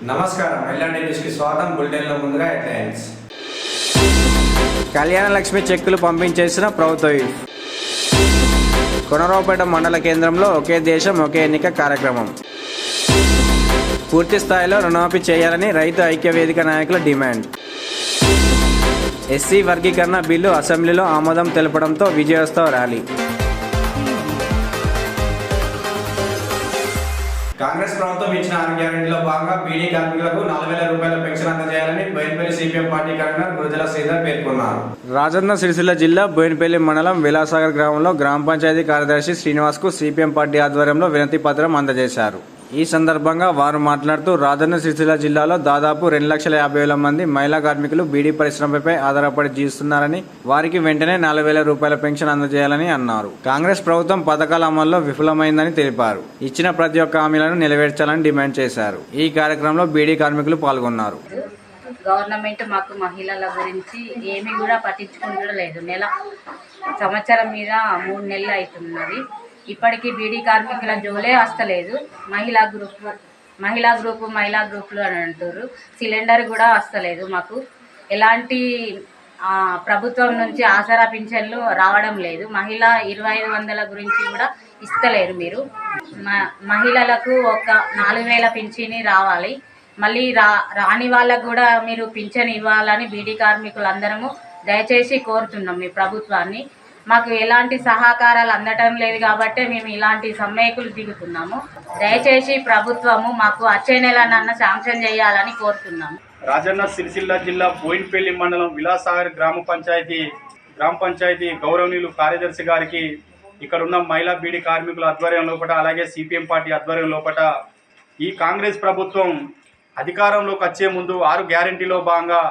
నమస్కారం ఎల్ఆర్డి న్యూస్కి స్వాగతం. బులెటిన్లో ముందుగా హెడ్లైన్స్. కళ్యాణ లక్ష్మి చెక్కులు పంపించేసిన ప్రభుత్వ విప్. కొనరావుపేట మండల కేంద్రంలో ఒకే దేశం ఒకే ఎన్నిక కార్యక్రమం. పూర్తి స్థాయిలో రుణమాఫీ చేయాలని రైతు ఐక్య వేదిక నాయకుల డిమాండ్. ఎస్సీ వర్గీకరణ బిల్లు అసెంబ్లీలో ఆమోదం తెలపడంతో విజయోత్సవ ర్యాలీ. కాంగ్రెస్ ప్రభుత్వం ఇచ్చిన 6 గ్యారెంటీలో భాగంగా బీడీ కార్మికులకు 4,000 రూపాయల పెన్షన్ అందజేయాలని Boinpally CPM party convener Gurajala Sridhar పేర్కొన్నారు. రాజన్న సిరిసిల్ల జిల్లా బోయినపల్లి మండలం విలాసాగర్ గ్రామంలో గ్రామ పంచాయతీ కార్యదర్శి శ్రీనివాస్కు సిపిఎం పార్టీ ఆధ్వర్యంలో వినతి పత్రం అందజేశారు. ఈ సందర్భంగా వారు మాట్లాడుతూ రాజన్న సిరిసిల్ల జిల్లాలో దాదాపు 2,50,000 మంది మహిళా కార్మికులు బీడీ పరిశ్రమపై ఆధారపడి జీవిస్తున్నారని, వారికి వెంటనే 4,000 రూపాయల పెన్షన్ అందజేయాలని అన్నారు. కాంగ్రెస్ ప్రభుత్వం పథకాల అమల్లో విఫలమైందని తెలిపారు. ఇచ్చిన ప్రతి ఒక్క హామీలను నెరవేర్చాలని డిమాండ్ చేశారు. ఈ కార్యక్రమంలో బీడీ కార్మికులు పాల్గొన్నారు. గవర్నమెంట్ మాకు మహిళల గురించి ఏమీ కూడా పట్టించుకుంటలేదు. సంవత్సరం మీద 3 నెలలు అవుతున్నది. ఇప్పటికీ బీడీ కార్మికుల జోలే వస్తలేదు. మహిళా గ్రూపులు అని అంటారు. సిలిండర్ కూడా వస్తలేదు. మాకు ఎలాంటి ప్రభుత్వం నుంచి ఆసరా పింఛన్లు రావడం లేదు. మహిళా 2,500 గురించి కూడా ఇస్తలేరు. మీరు మహిళలకు ఒక 4,000 పింఛని రావాలి. మళ్ళీ రాని వాళ్ళకు కూడా మీరు పింఛన్ ఇవ్వాలని బీడీ కార్మికులందరము దయచేసి కోరుతున్నాం మీ ప్రభుత్వాన్ని. మాకు ఎలాంటి సహకారాలు అందటం లేదు కాబట్టి మేము ఇలాంటి సమ్మెకులు దిగుతున్నాము. దయచేసి ప్రభుత్వము మాకు వచ్చే నెలనన్నా శాంక్షన్ చేయాలని కోరుతున్నాము. రాజన్న సిరిసిల్ల జిల్లా బోయినపల్లి మండలం విలాసాగర్ గ్రామ పంచాయతీ గౌరవనీయులు కార్యదర్శి గారికి, ఇక్కడ ఉన్న మహిళా బీడీ కార్మికుల ఆధ్వర్యం లోపల, అలాగే సిపిఎం పార్టీ ఆధ్వర్యం లోపల ఈ కాంగ్రెస్ ప్రభుత్వం అధికారంలోకి వచ్చే ముందు 6 గ్యారెంటీలో భాగంగా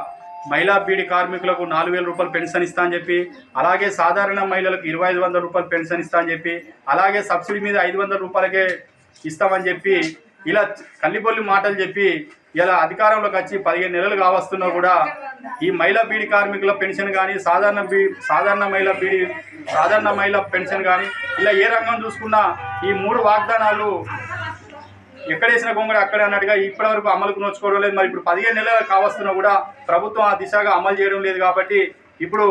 మహిళా బీడీ కార్మికులకు 4,000 రూపాయలు పెన్షన్ ఇస్తా అని చెప్పి, అలాగే సాధారణ మహిళలకు 2,500 రూపాయలు పెన్షన్ ఇస్తా అని చెప్పి, అలాగే సబ్సిడీ మీద 500 రూపాయలకే ఇస్తామని చెప్పి ఇలా కల్లిబొల్లి మాటలు చెప్పి ఇలా అధికారంలోకి వచ్చి 15 నెలలు కావస్తున్నా కూడా ఈ మహిళా బీడీ కార్మికుల పెన్షన్ కానీ, సాధారణ మహిళా పెన్షన్ కానీ, ఇలా ఏ రంగం చూసుకున్నా ఈ 3 వాగ్దానాలు ఎక్కడేసిన గొంగడ అక్కడే అన్నట్టుగా ఇప్పటివరకు అమలుకు నోచుకోవడం లేదు. మరి ఇప్పుడు 15 నెలలు కావస్తున్నా కూడా ప్రభుత్వం ఆ దిశగా అమలు చేయడం లేదు. కాబట్టి ఇప్పుడు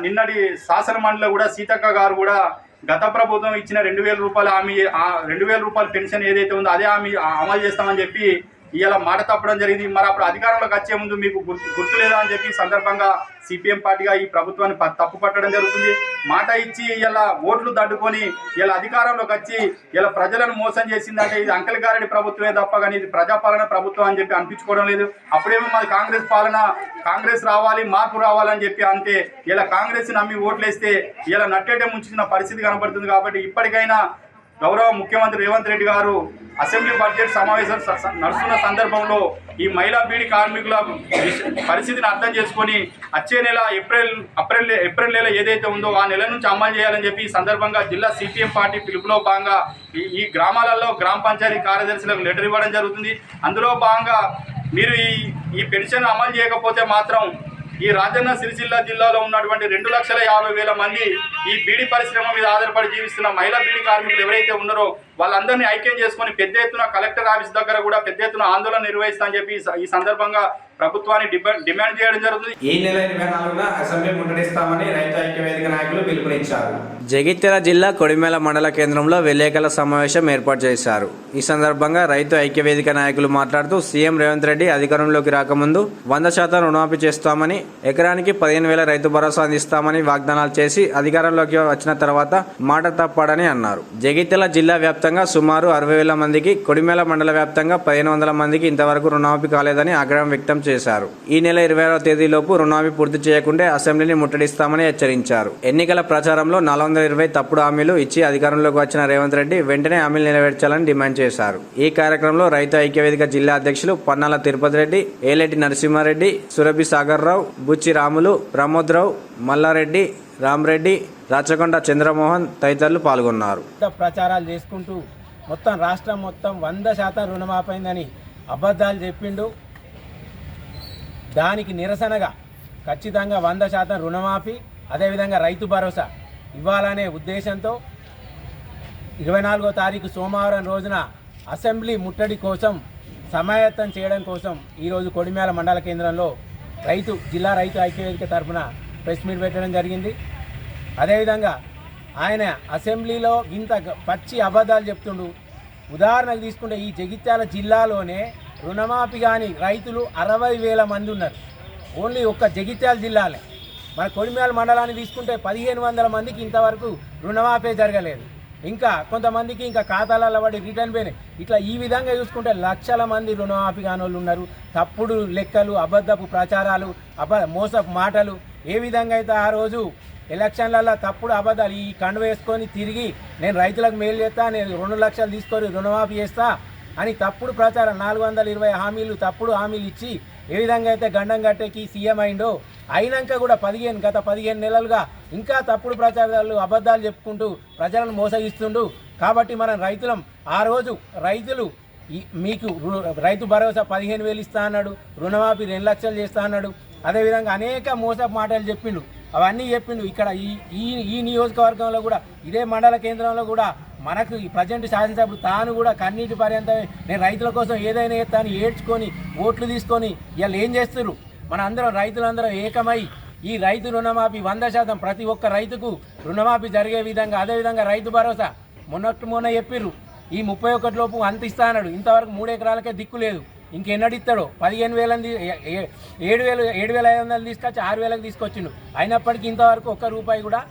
నిన్నటి శాసన మండలిలో కూడా సీతక్క గారు కూడా గత ప్రభుత్వం ఇచ్చిన 2,000 రూపాయల హామీ, 2,000 రూపాయల పెన్షన్ ఏదైతే ఉందో అదే హామీ అమలు చేస్తామని చెప్పి ఇలా మాట తప్పడం జరిగింది. మరి అప్పుడు అధికారంలోకి వచ్చే ముందు మీకు గుర్తు లేదా అని చెప్పి సందర్భంగా సిపిఎం పార్టీగా ఈ ప్రభుత్వాన్ని తప్పు పట్టడం జరుగుతుంది. మాట ఇచ్చి ఇలా ఓట్లు దడ్డుకొని ఇలా అధికారంలోకి వచ్చి ఇలా ప్రజలను మోసం చేసిందంటే ఇది అంకల్ గారెడ్డి ప్రభుత్వమే తప్ప కానీ ఇది ప్రజాపాలన ప్రభుత్వం అని చెప్పి అనిపించుకోవడం లేదు. అప్పుడేమో మాది కాంగ్రెస్ రావాలి, మార్పు రావాలని చెప్పి అంతే. ఇలా కాంగ్రెస్ నమ్మి ఓట్లేస్తే ఇలా నట్టేటే ముంచిన పరిస్థితి కనబడుతుంది. కాబట్టి ఇప్పటికైనా గౌరవ ముఖ్యమంత్రి రేవంత్ రెడ్డి గారు అసెంబ్లీ బడ్జెట్ సమావేశం నడుస్తున్న సందర్భంలో ఈ మహిళా బీడీ కార్మికుల పరిస్థితిని అర్థం చేసుకొని వచ్చే నెల ఏప్రిల్ నెల ఏదైతే ఉందో ఆ నెల నుంచి అమలు చేయాలని చెప్పి ఈ సందర్భంగా జిల్లా సిపిఎం పార్టీ పిలుపులో భాగంగా ఈ గ్రామాలలో గ్రామ పంచాయతీ కార్యదర్శులకు లెటర్ ఇవ్వడం జరుగుతుంది. అందులో భాగంగా మీరు ఈ పెన్షన్ అమలు చేయకపోతే మాత్రం ఈ రాజన్న సిరిసిల్ల జిల్లాలో ఉన్నటువంటి 2,50,000 మంది ఈ బీడీ పరిశ్రమ మీద ఆధారపడి జీవిస్తున్న మహిళా బీడీ కార్మికులు ఎవరైతే ఉన్నారో వాళ్ళందరినీ ఐక్యం చేసుకొని పెద్ద ఎత్తున కలెక్టర్ ఆఫీస్ దగ్గర కూడా పెద్ద ఎత్తున ఆందోళన నిర్వహిస్తా అని చెప్పి ఈ సందర్భంగా ప్రభుత్వాన్ని డిమాండ్ చేయడం జరుగుతుంది. ఈ నెల 24న అసెంబ్లీ ముట్టడిస్తామని రైతు ఐక్య వేదిక నాయకులు పిలుపునిచ్చారు. జగిత్యాల జిల్లా కొడిమేల మండల కేంద్రంలో విలేకరుల సమావేశం ఏర్పాటు చేశారు. ఈ సందర్భంగా రైతు ఐక్య వేదిక నాయకులు మాట్లాడుతూ సీఎం రేవంత్ రెడ్డి అధికారంలోకి రాకముందు 100% రుణమాఫీ చేస్తామని, ఎకరానికి 15,000 రైతు భరోసా అందిస్తామని వాగ్దానాలు చేసి అధికారంలోకి వచ్చిన తర్వాత మాట తప్పాడని అన్నారు. జగిత్యాల జిల్లా వ్యాప్తంగా సుమారు 60,000 మందికి, కొడిమేల మండల వ్యాప్తంగా 1,500 మందికి ఇంతవరకు రుణమాఫీ కాలేదని ఆగ్రహం వ్యక్తం చేశారు. ఈ నెల 20వ తేదీలోపు రుణమాఫీ పూర్తి చేయకుంటే అసెంబ్లీని ముట్టడిస్తామని హెచ్చరించారు. ఎన్నికల ప్రచారంలో 420 తప్పుడు హామీలు ఇచ్చి అధికారంలోకి వచ్చిన రేవంత్ రెడ్డి వెంటనే హామీలు నెరవేర్చాలని డిమాండ్ చేశారు. ఈ కార్యక్రమంలో రైతు ఐక్యవేదిక జిల్లా అధ్యక్షులు పన్నాల తిరుపతి రెడ్డి, ఏలేటి నరసింహారెడ్డి, సురభి సాగర్ రావు, బుచ్చి రాములు, ప్రమోద్ రావు, మల్లారెడ్డి, రామరెడ్డి, రాచకొండ చంద్రమోహన్ తదితరులు పాల్గొన్నారు. ప్రచారాలు చేసుకుంటూ మొత్తం రాష్ట్రం మొత్తం 100% రుణమాఫీ అయిందని అబద్ధాలు చెప్పిండు. దానికి నిరసనగా ఖచ్చితంగా 100% రుణమాఫీ, అదేవిధంగా రైతు భరోసా ఇవ్వాలనే ఉద్దేశంతో 24వ తారీఖు సోమవారం రోజున అసెంబ్లీ ముట్టడి కోసం సమాయత్తం చేయడం కోసం ఈరోజు కొడిమ్యాల మండల కేంద్రంలో జిల్లా రైతు ఐక్యవేదిక తరఫున ప్రెస్ మీట్ పెట్టడం జరిగింది. అదేవిధంగా ఆయన అసెంబ్లీలో ఇంత పచ్చి అబద్ధాలు చెప్తుండు. ఉదాహరణకు తీసుకుంటే ఈ జగిత్యాల జిల్లాలోనే రుణమాఫీ కాని రైతులు 60,000 మంది ఉన్నారు. ఓన్లీ ఒక్క జగిత్యాల జిల్లాలే. మన కొడిమ్యాల మండలాన్ని తీసుకుంటే 1,500 మందికి ఇంతవరకు రుణమాఫీ జరగలేదు. ఇంకా కొంతమందికి ఇంకా ఖాతాలలో పడి రిటర్న్ పోయినాయి. ఇట్లా ఈ విధంగా చూసుకుంటే లక్షల మంది రుణమాఫీ కాని వాళ్ళు ఉన్నారు. తప్పుడు లెక్కలు, అబద్ధపు ప్రచారాలు, మోసపు మాటలు, ఏ విధంగా అయితే ఆ రోజు ఎలక్షన్లలో తప్పుడు అబద్ధాలు ఈ కండు వేసుకొని తిరిగి నేను రైతులకు మేలు చేస్తా, నేను 2 లక్షలు తీసుకొని రుణమాఫీ చేస్తా అని తప్పుడు ప్రచారం 420 హామీలు తప్పుడు హామీలు ఇచ్చి ఏ విధంగా అయితే గండం గట్టెకి సీఎం అయిండో అయినాక కూడా గత 15 నెలలుగా ఇంకా తప్పుడు ప్రచారాలు అబద్ధాలు చెప్పుకుంటూ ప్రజలను మోసగిస్తుండు. కాబట్టి మనం రైతులం ఆ రోజు రైతులు మీకు రైతు భరోసా 15,000 ఇస్తా అన్నాడు, రుణమాఫీ 2 లక్షలు చేస్తా అన్నాడు. అదేవిధంగా అనేక మోసపు మాటలు చెప్పిండు. అవన్నీ చెప్పిండు. ఇక్కడ ఈ నియోజకవర్గంలో కూడా ఇదే మండల కేంద్రంలో కూడా మనకు ఈ ప్రజెంట్ శాసనసభ్యుడు తాను కూడా కన్నీటి పర్యంతం నేను రైతుల కోసం ఏదైనా చేస్తాను ఏడ్చుకొని ఓట్లు తీసుకొని ఇవాళ ఏం చేస్తున్నారు? మన అందరం రైతులందరం ఏకమై ఈ రైతు రుణమాఫీ 100% ప్రతి ఒక్క రైతుకు రుణమాఫీ జరిగే విధంగా, అదేవిధంగా రైతు భరోసా మొన్న చెప్పిర్రు ఈ 31 లోపు అంత ఇస్తా అన్నాడు. ఇంతవరకు 3 ఎకరాలకే దిక్కు లేదు. ఇంకెన్నడిస్తాడో 15,000 7,500 తీసుకొచ్చి 6,000కి తీసుకొచ్చిండు. అయినప్పటికీ ఇంతవరకు ఒక్క రూపాయి కూడా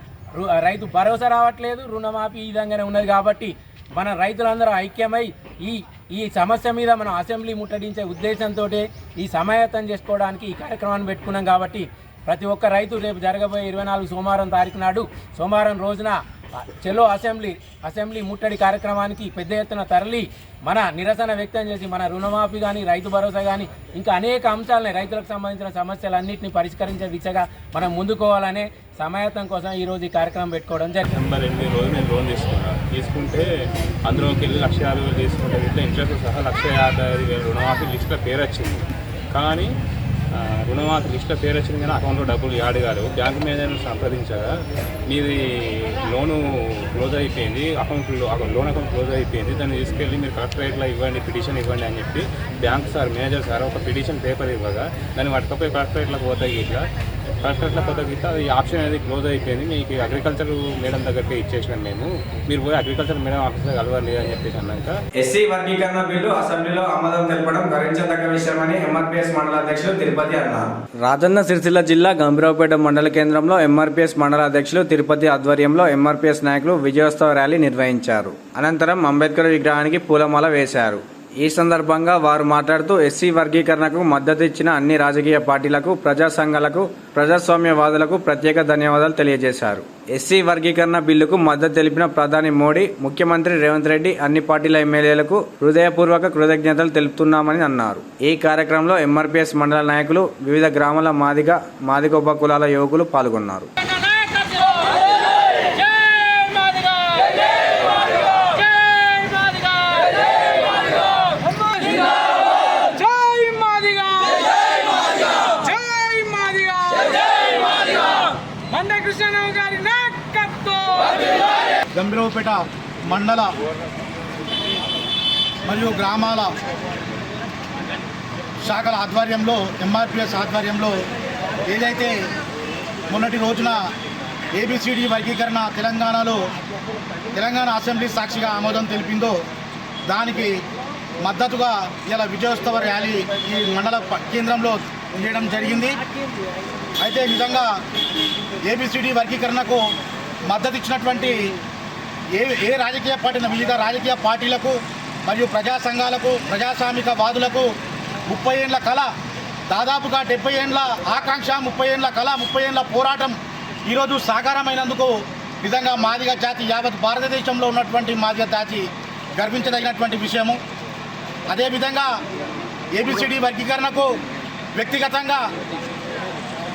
రైతు భరోసా రావట్లేదు, రుణమాఫీ ఈ విధంగానే ఉన్నది. కాబట్టి మన రైతులందరూ ఐక్యమై ఈ సమస్య మీద మనం అసెంబ్లీ ముట్టడించే ఉద్దేశంతో ఈ సమాయత్తం చేసుకోవడానికి ఈ కార్యక్రమాన్ని పెట్టుకున్నాం. కాబట్టి ప్రతి ఒక్క రైతు రేపు జరగబోయే 24 సోమవారం తారీఖు నాడు సోమవారం రోజున చెలో అసెంబ్లీ ముట్టడి కార్యక్రమానికి పెద్ద ఎత్తున తరలి మన నిరసన వ్యక్తం చేసి మన రుణమాఫీ కానీ రైతు భరోసా కానీ ఇంకా అనేక అంశాలని రైతులకు సంబంధించిన సమస్యలన్నింటినీ పరిష్కరించే దిశగా మనం ముందుకోవాలనే సమాయత్తం కోసం ఈరోజు ఈ కార్యక్రమం పెట్టుకోవడం జరిగింది. November 8 రోజు నేను లోన్ తీసుకుంటే అందులోకి వెళ్ళి 1,50,000 తీసుకుంటే ఇట్లా ఇంట్రెస్ట్ సహా 1,55,000 రుణమాఫీ లిస్టులో పేరు వచ్చింది. కానీ రుణమాఫీ లిస్టులో పేరు వచ్చింది కానీ అకౌంట్లో డబ్బులు యాడ్ కాలేవు. బ్యాంకు మేనేజర్ని సంప్రదించగా మీది లోను క్లోజ్ అయిపోయింది, లోన్ అకౌంట్ క్లోజ్ అయిపోయింది, దాన్ని తీసుకెళ్ళి మీరు కలెక్టరేట్లో ఇవ్వండి, పిటిషన్ ఇవ్వండి అని చెప్పి బ్యాంక్ మేనేజర్ సార్ ఒక పిటిషన్ పేపర్ ఇవ్వగా దాన్ని పట్టుకపోయి కలెక్టరేట్లోకి పోతాయి. కలెక్టరేట్లో పోతే అది ఆప్షన్ అనేది క్లోజ్ అయిపోయింది, మీకు అగ్రికల్చర్ మేడం దగ్గరికి ఇచ్చేసినాం, మీరు పోయి అగ్రికల్చర్ మేడం ఆఫీసర్ కలవాలి అని చెప్పేసి అన్నాక ఎస్సీ వర్గీకరణ బిల్లు అసెంబ్లీలో ఆమోదం తెలపడం గర్వించదగ్గ విషయమని ఎంఆర్పీఎస్ మండల అధ్యక్షులు తిరుపతి అన్నారు. రాజన్న సిరిసిల్ల జిల్లా గంభీరావుపేట మండల కేంద్రంలో ఎంఆర్పీఎస్ మండల అధ్యక్షులు తిరుపతి ఆధ్వర్యంలో ఎంఆర్పీఎస్ నాయకులు విజయోత్సవ ర్యాలీ నిర్వహించారు. అనంతరం అంబేద్కర్ విగ్రహానికి పూలమాల వేశారు. ఈ సందర్భంగా వారు మాట్లాడుతూ ఎస్సీ వర్గీకరణకు మద్దతు ఇచ్చిన అన్ని రాజకీయ పార్టీలకు, ప్రజా సంఘాలకు, ప్రజాస్వామ్యవాదులకు ప్రత్యేక ధన్యవాదాలు తెలియజేశారు. ఎస్సీ వర్గీకరణ బిల్లుకు మద్దతు తెలిపిన ప్రధాని మోడీ, ముఖ్యమంత్రి రేవంత్ రెడ్డి, అన్ని పార్టీల ఎమ్మెల్యేలకు హృదయపూర్వక కృతజ్ఞతలు తెలుపుతున్నామని అన్నారు. ఈ కార్యక్రమంలో ఎంఆర్పీఎస్ మండల నాయకులు, వివిధ గ్రామాల మాదిగ ఉప కులాల యువకులు పాల్గొన్నారు. గంభీరావుపేట మండల మరియు గ్రామాల శాఖల ఆధ్వర్యంలో ఎంఆర్పీఎస్ ఆధ్వర్యంలో ఏదైతే మొన్నటి రోజున ఏబిసిడి వర్గీకరణ తెలంగాణ అసెంబ్లీ సాక్షిగా ఆమోదం తెలిపిందో దానికి మద్దతుగా ఇలా విజయోత్సవ ర్యాలీ ఈ మండల కేంద్రంలో చేయడం జరిగింది. అయితే ఈ విధంగా ఏబిసిడి వర్గీకరణకు మద్దతు ఇచ్చినటువంటి ఏ రాజకీయ పార్టీల వివిధ రాజకీయ పార్టీలకు మరియు ప్రజా సంఘాలకు, ప్రజాస్వామిక వాదులకు 30 ఏళ్ల కళ, దాదాపుగా 70 ఏళ్ల ఆకాంక్ష, 30 ఏళ్ల కళ, 30 ఏళ్ల పోరాటం ఈరోజు సాకారమైనందుకు నిజంగా మాదిగ జాతి, యావత్ భారతదేశంలో ఉన్నటువంటి మాదిగ జాతి గర్వించదగినటువంటి విషయము. అదేవిధంగా ఏబిసిడి వర్గీకరణకు వ్యక్తిగతంగా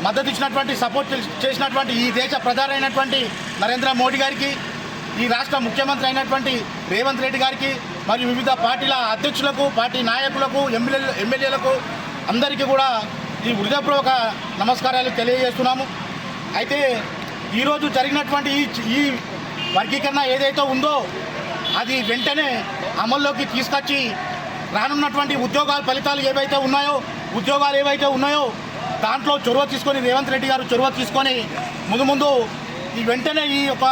మద్దతు ఇచ్చినటువంటి, సపోర్ట్ చేసినటువంటి ఈ దేశ ప్రధాని అయినటువంటి నరేంద్ర మోడీ గారికి, ఈ రాష్ట్ర ముఖ్యమంత్రి అయినటువంటి రేవంత్ రెడ్డి గారికి మరియు వివిధ పార్టీల అధ్యక్షులకు, పార్టీ నాయకులకు, ఎమ్మెల్యేలకు అందరికీ కూడా ఈ హృదయపూర్వక నమస్కారాలు తెలియజేస్తున్నాము. అయితే ఈరోజు జరిగినటువంటి ఈ వర్గీకరణ ఏదైతే ఉందో అది వెంటనే అమల్లోకి తీసుకొచ్చి రానున్నటువంటి ఉద్యోగాల ఫలితాలు ఏవైతే ఉన్నాయో దాంట్లో చొరవ తీసుకొని రేవంత్ రెడ్డి గారు చొరవ తీసుకొని ముందు ఈ వెంటనే ఈ యొక్క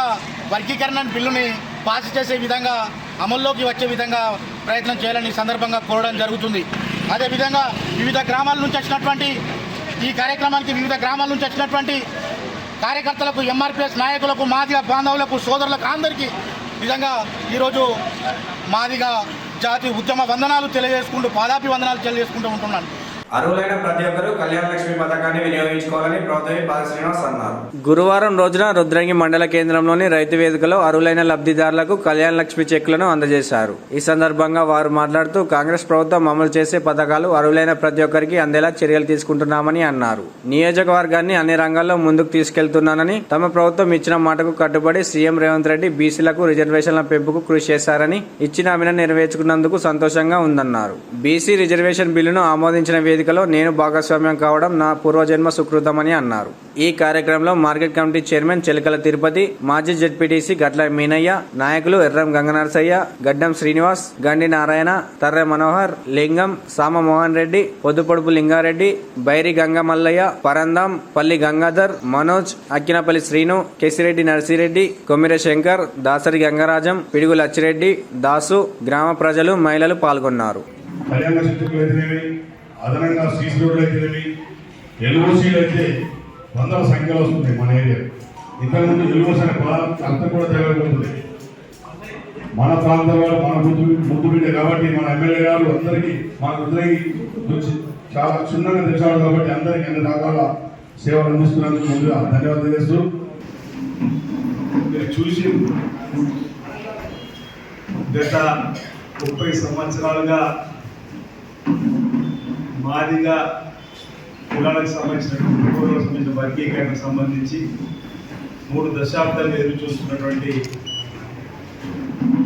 వర్గీకరణ బిల్లుని పాస్ చేసే విధంగా అమల్లోకి వచ్చే విధంగా ప్రయత్నం చేయాలని సందర్భంగా కోరడం జరుగుతుంది. అదేవిధంగా వివిధ గ్రామాల నుంచి వచ్చినటువంటి ఈ కార్యక్రమానికి వివిధ గ్రామాల నుంచి వచ్చినటువంటి కార్యకర్తలకు, ఎంఆర్పిఎస్ నాయకులకు, మాదిగ బాంధవులకు, సోదరులకు అందరికీ నిజంగా ఈరోజు మాదిగ జాతి ఉద్యమ వందనాలు తెలియజేసుకుంటూ పాదాభివందనాలు తెలియజేసుకుంటూ ఉంటున్నాను. అర్హులైన ప్రతి ఒక్కరూ కళ్యాణ లక్ష్మి పథకాన్ని వినియోగించుకోవాలని ప్రభుత్వ పాద శ్రీనివాస్ అన్నారు. గురువారం రోజున రుద్రంగి మండల కేంద్రంలోని రైతు వేదికలో అర్హులైన లబ్ధిదారులకు కళ్యాణ లక్ష్మి చెక్కులను అందజేశారు. ఈ సందర్భంగా వారు మాట్లాడుతూ కాంగ్రెస్ ప్రభుత్వం అమలు చేసే పథకాలు అర్హులైన ప్రతి ఒక్కరికి అందేలా చర్యలు తీసుకుంటున్నామని అన్నారు. నియోజకవర్గాన్ని అన్ని రంగాల్లో ముందుకు తీసుకెళ్తున్నానని, తమ ప్రభుత్వం ఇచ్చిన మాటకు కట్టుబడి సీఎం రేవంత్ రెడ్డి బీసీలకు రిజర్వేషన్ల పెంపుకు కృషి చేశారని, ఇచ్చిన హామీని నెరవేర్చుకున్నందుకు సంతోషంగా ఉందన్నారు. బీసీ రిజర్వేషన్ బిల్లును ఆమోదించిన వేదికలో నేను భాగస్వామ్యం కావడం నా పూర్వజన్మ సుకృతమని అన్నారు. ఈ కార్యక్రమంలో మార్కెట్ కమిటీ చైర్మన్ చెలకల తిరుపతి, మాజీ జెడ్పీటీసీ గట్ల మీనయ్య, నాయకులు ఎర్రం గంగనరసయ్య, గడ్డం శ్రీనివాస్, గండి నారాయణ, తర్రె మనోహర్, లింగం, సామ మోహన్ రెడ్డి, పొద్దుపొడుపు లింగారెడ్డి, బైరి గంగమల్లయ్య, పరందాం, పల్లి గంగాధర్, మనోజ్, అక్కినపల్లి శ్రీను, కేసిరెడ్డి నర్సిరెడ్డి, కొమ్మిరె శంకర్, దాసరి గంగరాజం, పిడుగు లచ్చిరెడ్డి, దాసు, గ్రామ ప్రజలు, మహిళలు పాల్గొన్నారు. అదనంగా సీసీ రోడ్లు అయితేనేవి, ఎల్ఓసీలు అయితే వందల సంఖ్యలో వస్తుంది మన ఏరియా. ఇంతకుముందు ఎల్ఓసీ అనే పదార్థం అర్థం కూడా తెలియకపోతుంది. మన ప్రాంతం వాళ్ళు మన ముందు బిడ్డ కాబట్టి మన ఎమ్మెల్యే గారు అందరికీ మా రుద్రంగి గురించి చాలా క్షుణ్ణంగా తెచ్చాడు కాబట్టి అందరికీ అన్ని రకాల సేవలు అందిస్తున్నందుకు ముందుగా ధన్యవాదాలు తెలియజేస్తూ, మీరు చూసి గత 30 సంవత్సరాలుగా మాదిగా కులాలకు సంబంధించిన వర్గీకరణకు సంబంధించి 3 దశాబ్దాలు ఎదురు చూస్తున్నటువంటి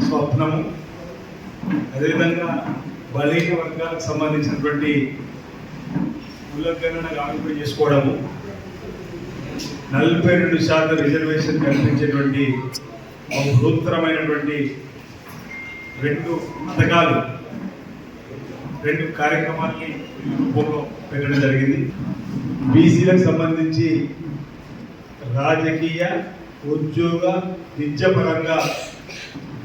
స్వప్నము, అదేవిధంగా బలహీన వర్గాలకు సంబంధించినటువంటి కులగణన ఆక్యుపై చేసుకోవడము, 42% రిజర్వేషన్ కల్పించేటువంటి బృహత్తరమైనటువంటి 2 పథకాలు, 2 కార్యక్రమాన్ని రూపంలో పెట్టడం జరిగింది. బీసీలకు సంబంధించి రాజకీయ, ఉద్యోగ, విద్యాపరంగా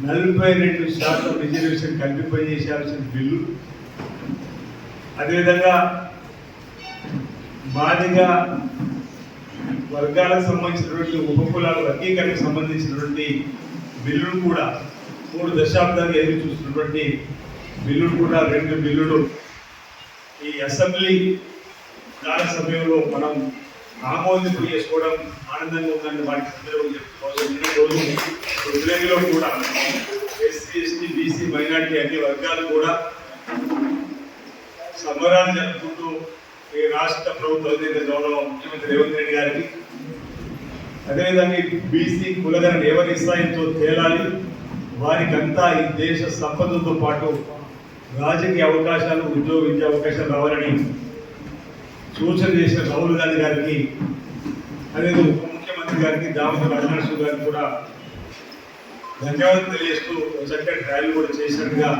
42% రిజర్వేషన్ కల్పింపజేయాల్సిన బిల్లు, అదేవిధంగా మాదిగా వర్గాలకు సంబంధించినటువంటి ఉపకులాల వర్గీకరణకు సంబంధించినటువంటి బిల్లులు కూడా 3 దశాబ్దాలు ఎదురు చూస్తున్నటువంటి బిల్లులు కూడా 2 బిల్లులు ఈ అసెంబ్లీ కాల సమయంలో మనం ఆమోదింపు చేసుకోవడం ఆనందంగా ఉందని వాటి సందర్భంగా చెప్పుకోవాలి. రుద్రంగిలో కూడా ఎస్సీ, ఎస్టీ, బీసీ, మైనార్టీ అన్ని వర్గాలు కూడా సంబరాలు జరుపుకుంటూ ఈ రాష్ట్ర ప్రభుత్వం గౌరవ ముఖ్యమంత్రి రేవంత్ రెడ్డి గారికి, అదేవిధంగా బీసీ కులగణన ఎవరి స్థాయితో తేలాలి, వారికంతా ఈ దేశ సంపదతో పాటు రాజకీయ అవకాశాలు, ఉద్యోగ విద్యా అవకాశాలు రావాలని సూచన చేసిన రాహుల్ గాంధీ గారికి, అదే ఉప ముఖ్యమంత్రి గారికి, దామోదర్ రాజనరసింహ గారికి కూడా ధన్యవాదాలు తెలియజేస్తూ చక్కటి ర్యాలీ కూడా చేసినట్టుగా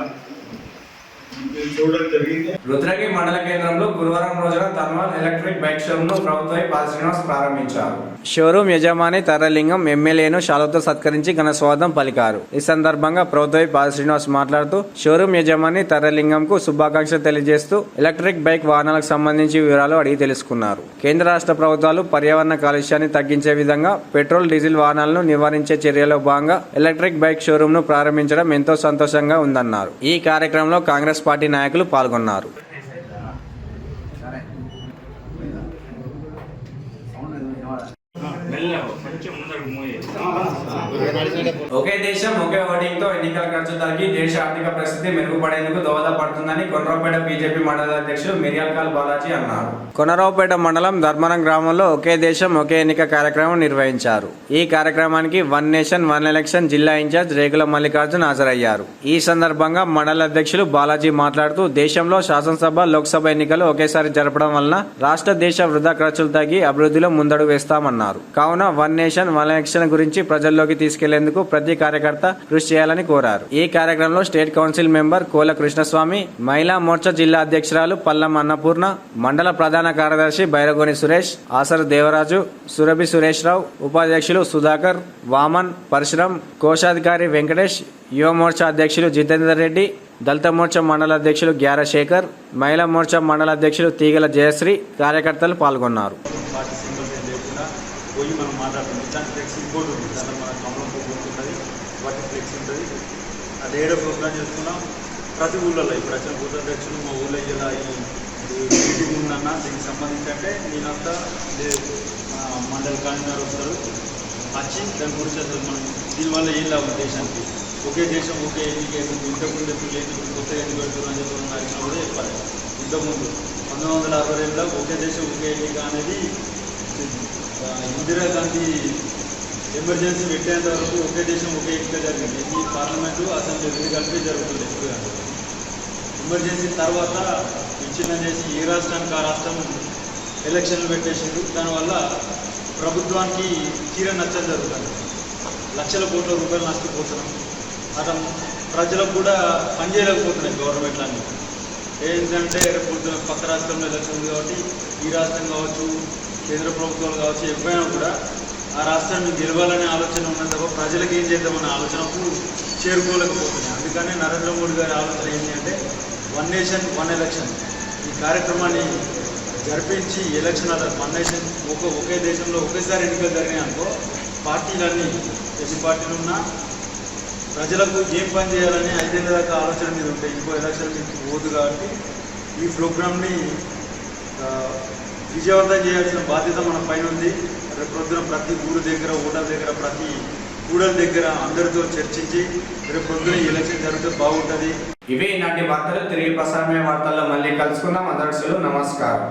చూడడం జరిగింది. రుద్రంగి మండల కేంద్రంలో గురువారం రోజున థర్మల్ ఎలక్ట్రిక్ బైక్ షోరూమ్ ను ప్రభుత్వ పాద శ్రీనివాస్ ప్రారంభించారు. షోరూం యజమాని తర్రలింగం ఎమ్మెల్యేను శాలువాతో సత్కరించి ఘన స్వాగతం పలికారు. ఈ సందర్భంగా ప్రభుత్వ పాద శ్రీనివాస్ మాట్లాడుతూ షోరూం యజమాని తర్రలింగంకు శుభాకాంక్షలు తెలియజేస్తూ ఎలక్ట్రిక్ బైక్ వాహనాలకు సంబంధించి వివరాలు అడిగి తెలుసుకున్నారు. కేంద్ర రాష్ట్ర ప్రభుత్వాలు పర్యావరణ కాలుష్యాన్ని తగ్గించే విధంగా పెట్రోల్, డీజిల్ వాహనాలను నివారించే చర్యలో భాగంగా ఎలక్ట్రిక్ బైక్ షోరూం ను ప్రారంభించడం ఎంతో సంతోషంగా ఉందన్నారు. ఈ కార్యక్రమంలో కాంగ్రెస్ పార్టీ నాయకులు పాల్గొన్నారు. ఒకే దేశం ఒకే ఓటింగ్ తో ఎన్నికల ఖర్చు తగ్గి దేశ ఆర్థిక పరిస్థితి మెరుగుపడేందుకు దోహదపడుతుందని కొనరావుపేట బీజేపీ మండల అధ్యక్షులు మిర్యాలకాల్ బాలాజీ అన్నారు. కొనరావుపేట మండలం ధర్మరం గ్రామంలో ఒకే దేశం ఒకే ఎన్నిక కార్యక్రమం నిర్వహించారు. ఈ కార్యక్రమానికి వన్ నేషన్ వన్ ఎలక్షన్ జిల్లా ఇన్ఛార్జ్ రేగుల మల్లికార్జున్ హాజరయ్యారు. ఈ సందర్భంగా మండల అధ్యక్షులు బాలాజీ మాట్లాడుతూ దేశంలో శాసనసభ, లోక్సభ ఎన్నికలు ఒకేసారి జరపడం వలన రాష్ట్ర దేశ వృధా ఖర్చులు తగ్గి అభివృద్ధిలో ముందడుగు వేస్తామన్నారు. కావున వన్ నేషన్ వన్ మలనక్షణ గురించి ప్రజల్లోకి తీసుకెళ్లేందుకు ప్రతి కార్యకర్త కృషి చేయాలని కోరారు. ఈ కార్యక్రమంలో స్టేట్ కౌన్సిల్ మెంబర్ కోల కృష్ణస్వామి, మహిళా మోర్చా జిల్లా అధ్యక్షురాలు పల్లం అన్నపూర్ణ, మండల ప్రధాన కార్యదర్శి బైరగోని సురేష్, ఆసర్ దేవరాజు, సురభి సురేష్ రావు, ఉపాధ్యక్షులు సుధాకర్, వామన్, పరశురాం, కోశాధికారి వెంకటేష్, యువ మోర్చా అధ్యక్షులు జితేందర్ రెడ్డి, దళిత మోర్చా మండల అధ్యక్షులు గ్యార శేఖర్, మహిళా మోర్చా మండల అధ్యక్షులు తీగల జయశ్రీ కార్యకర్తలు పాల్గొన్నారు. పార్టీ సింబల్స్ ఏం లేకుండా పోయి మనం మాట్లాడుతుంది. ఇట్లాంటి ఫ్లెక్స్ ఇంకోటి ఉంది, దాంట్లో మన కమలం పువ్వు ఉంటుంది, వాటి ఫ్లెక్స్ ఉంటుంది. అది ఏడో ప్రోగ్రామ్ చేస్తున్నాం ప్రతి ఊళ్ళలో. ఇప్పుడు వచ్చిన బూత్ అధ్యక్షులు మా ఊళ్ళో ఇలా ఈ మీటింగ్ ఉందన్న దీనికి సంబంధించి అంటే నేనంతా మండల కన్వీనర్ వస్తారు వచ్చి దాని గురించి అసలు మనం దీనివల్ల ఏం లాభం దేశానికి, ఒకే దేశం ఒకే ఎన్నిక, ఇంతకుముందు ఎప్పుడు లేదు కొత్త ఎన్నిక పెడుతున్నారు అని చెప్పి అడిగినా కూడా చెప్పాలి. ఇంతకుముందు 1960లో ఒకే దేశం ఒకే ఎన్నిక అనేది ఇందిరాగాంధీ ఎమర్జెన్సీ పెట్టేంత వరకు ఒకే దేశం ఒకే ఎన్నిక జరిగింది. ఈ పార్లమెంటు అసెంబ్లీ రెండు కలిపి జరుగుతుంది ఎప్పుడు కానీ. ఎమర్జెన్సీ తర్వాత విచ్ఛిన్నం చేసి ఏ రాష్ట్రానికి ఆ రాష్ట్రం ఎలక్షన్లు పెట్టేసింది. దానివల్ల ప్రభుత్వానికి తీర నచ్చం జరుగుతుంది. లక్షల కోట్ల రూపాయలు నష్టపోతున్నాం. అలా ప్రజలకు కూడా పనిచేయలేకపోతున్నాయి గవర్నమెంట్లన్నీ. ఏంటంటే రేపు పక్క రాష్ట్రంలో ఎలక్షన్ ఉంది కాబట్టి ఈ రాష్ట్రం కావచ్చు, కేంద్ర ప్రభుత్వాలు కావచ్చు, ఎప్పుడైనా కూడా ఆ రాష్ట్రాన్ని గెలవాలనే ఆలోచన ఉన్నది తప్ప ప్రజలకు ఏం చేద్దామనే ఆలోచనకు చేరుకోలేకపోతున్నాయి. అందుకనే నరేంద్ర మోడీ గారి ఆలోచన ఏంటి అంటే 1 నేషన్ 1 ఎలక్షన్ ఈ కార్యక్రమాన్ని జరిపించి ఎలక్షన్ అలా 1 నేషన్ ఒకే దేశంలో ఒకేసారి ఎన్నికలు జరిగినాయి అనుకో, పార్టీలన్నీ ఎన్ని పార్టీలు ఉన్నా ప్రజలకు ఏం పని చేయాలని 5 ఏళ్ళ దాకా ఆలోచన మీద ఉంటాయి. ఇంకో ఎలక్షన్ మీకు పోదు కాబట్టి ఈ ప్రోగ్రామ్ని విజయవంతం చేయాల్సిన బాధ్యత మన పైన ఉంది. రేపు పొద్దున ప్రతి ఊరు దగ్గర, ఓటర్ దగ్గర, ప్రతి కూడల దగ్గర అందరితో చర్చించి రేపు పొద్దున ఈ ఎలక్షన్ జరిగితే బాగుంటుంది. ఇవి ఇలాంటి వార్తలు తిరిగి ప్రసారమైన వార్తల్లో మళ్ళీ కలుసుకుందాం. అదర్శులు నమస్కారం.